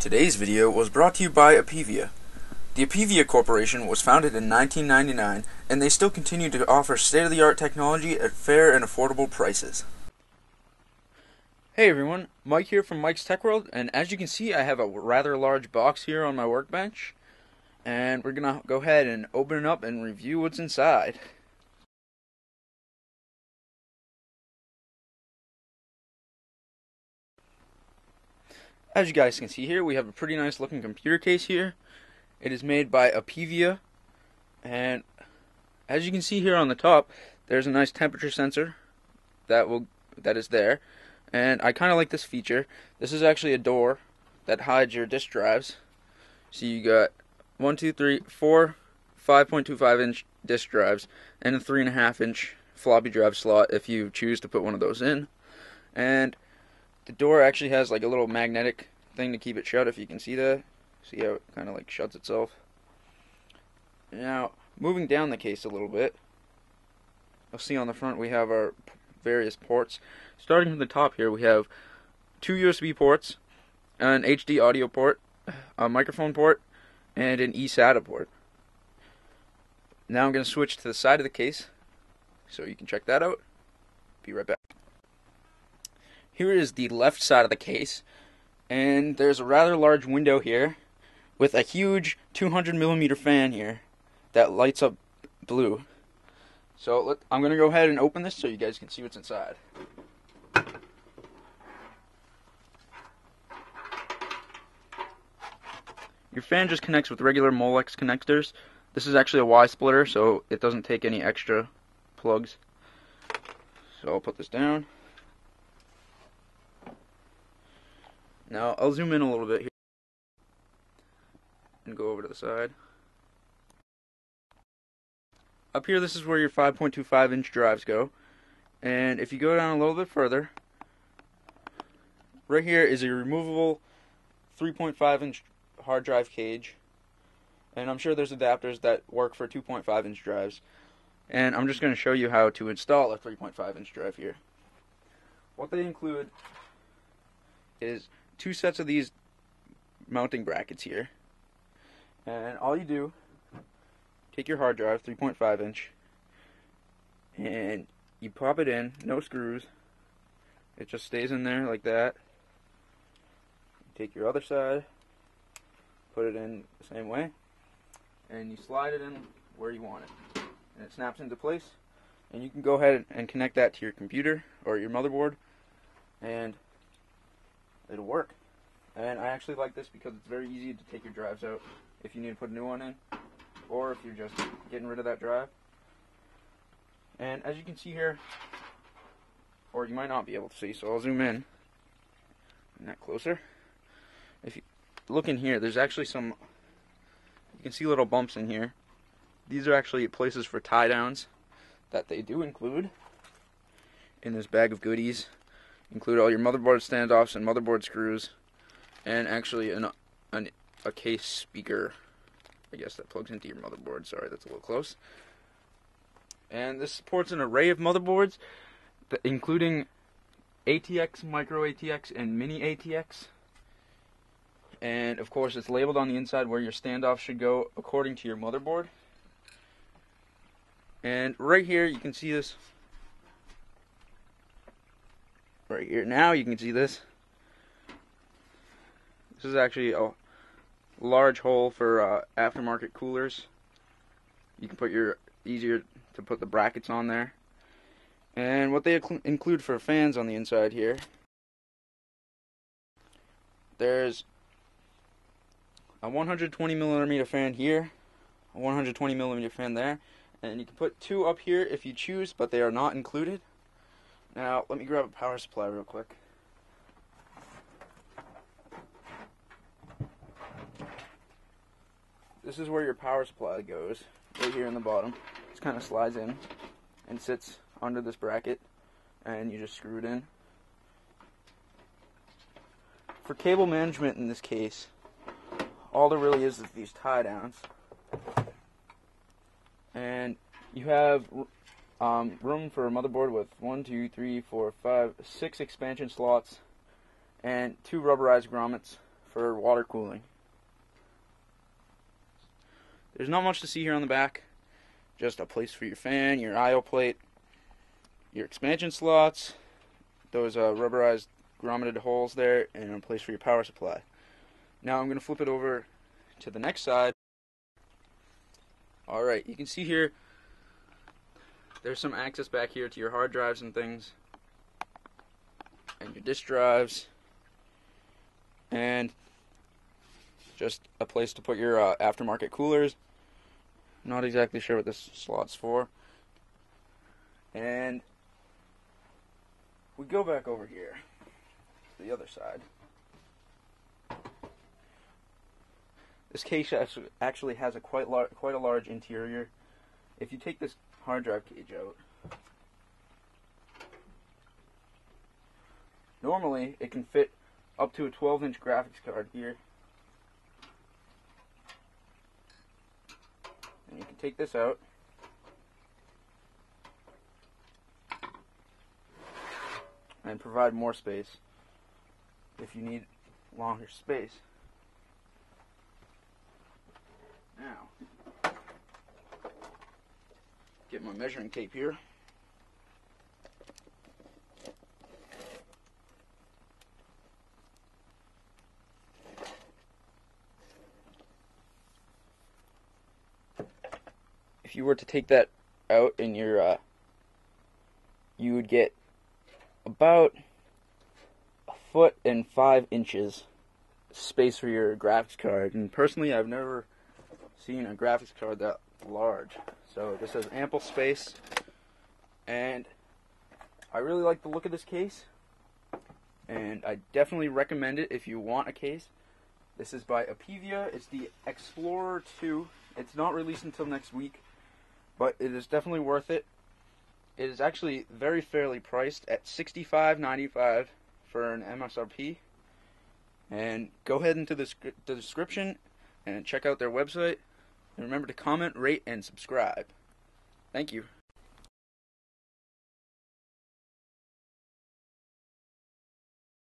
Today's video was brought to you by Apevia. The Apevia Corporation was founded in 1999, and they still continue to offer state-of-the-art technology at fair and affordable prices. Hey everyone, Mike here from Mike's Tech World, and as you can see I have a rather large box here on my workbench, and we're going to go ahead and open it up and review what's inside. As you guys can see here, we have a pretty nice looking computer case here. It is made by Apevia, and as you can see here on the top, there's a nice temperature sensor that is there. And I kind of like this feature. This is actually a door that hides your disk drives. So you got 4 5.25 inch disk drives and a 3.5 inch floppy drive slot if you choose to put one of those in. And the door actually has like a little magnetic thing to keep it shut, if you can see that. See how it kind of like shuts itself. Now, moving down the case a little bit, you'll see on the front we have our various ports. Starting from the top here, we have 2 USB ports, an HD audio port, a microphone port, and an eSATA port. Now I'm going to switch to the side of the case so you can check that out. Be right back. Here is the left side of the case, and there's a rather large window here with a huge 200mm fan here that lights up blue. So I'm going to go ahead and open this so you guys can see what's inside. Your fan just connects with regular Molex connectors. This is actually a Y splitter, so it doesn't take any extra plugs. So I'll put this down. Now I'll zoom in a little bit here and go over to the side. Up here, this is where your 5.25 inch drives go. And if you go down a little bit further, right here is a removable 3.5 inch hard drive cage. And I'm sure there's adapters that work for 2.5 inch drives. And I'm just going to show you how to install a 3.5 inch drive here. What they include is 2 sets of these mounting brackets here. And all you do, take your hard drive, 3.5 inch, and you pop it in, no screws. It just stays in there like that. You take your other side, put it in the same way, and you slide it in where you want it. And it snaps into place, and you can go ahead and connect that to your computer or your motherboard, and it'll work. And I actually like this because it's very easy to take your drives out if you need to put a new one in, or if you're just getting rid of that drive. And as you can see here, or you might not be able to see, so I'll zoom in that closer. If you look in here, there's actually you can see little bumps in here. These are actually places for tie downs that they do include in this bag of goodies. Include all your motherboard standoffs and motherboard screws, and actually a case speaker, I guess, that plugs into your motherboard. Sorry, that's a little close. And this supports an array of motherboards, including ATX, micro ATX, and mini ATX. And of course, it's labeled on the inside where your standoff should go according to your motherboard. And right here, you can see this. Right here now, you can see this. This is actually a large hole for aftermarket coolers. You can put easier to put the brackets on there. And what they include for fans on the inside here, there's a 120mm fan here, a 120mm fan there, and you can put 2 up here if you choose, but they are not included. Now let me grab a power supply real quick. This is where your power supply goes, right here in the bottom. It kind of slides in and sits under this bracket, and you just screw it in. For cable management in this case, all there really is these tie downs. And you have room for a motherboard with 6 expansion slots and 2 rubberized grommets for water cooling. There's not much to see here on the back. Just a place for your fan, your I/O plate, your expansion slots, those rubberized grommeted holes there, and a place for your power supply. Now I'm going to flip it over to the next side. Alright, you can see here there's some access back here to your hard drives and things, and your disk drives, and just a place to put your aftermarket coolers. Not exactly sure what this slot's for. And we go back over here to the other side. This case actually has a quite a large interior. If you take this hard drive cage out, normally it can fit up to a 12-inch graphics card here. And you can take this out and provide more space if you need longer space. Now, get my measuring tape here. If you were to take that out in your, you would get about 1.5 inches space for your graphics card. And personally, I've never seen a graphics card that large. So this has ample space, and I really like the look of this case, and I definitely recommend it if you want a case. This is by Apevia. It's the X-Plorer2. It's not released until next week, but it is definitely worth it. It is actually very fairly priced at $65.95 for an MSRP. And go ahead into the description and check out their website. And remember to comment, rate, and subscribe. Thank you.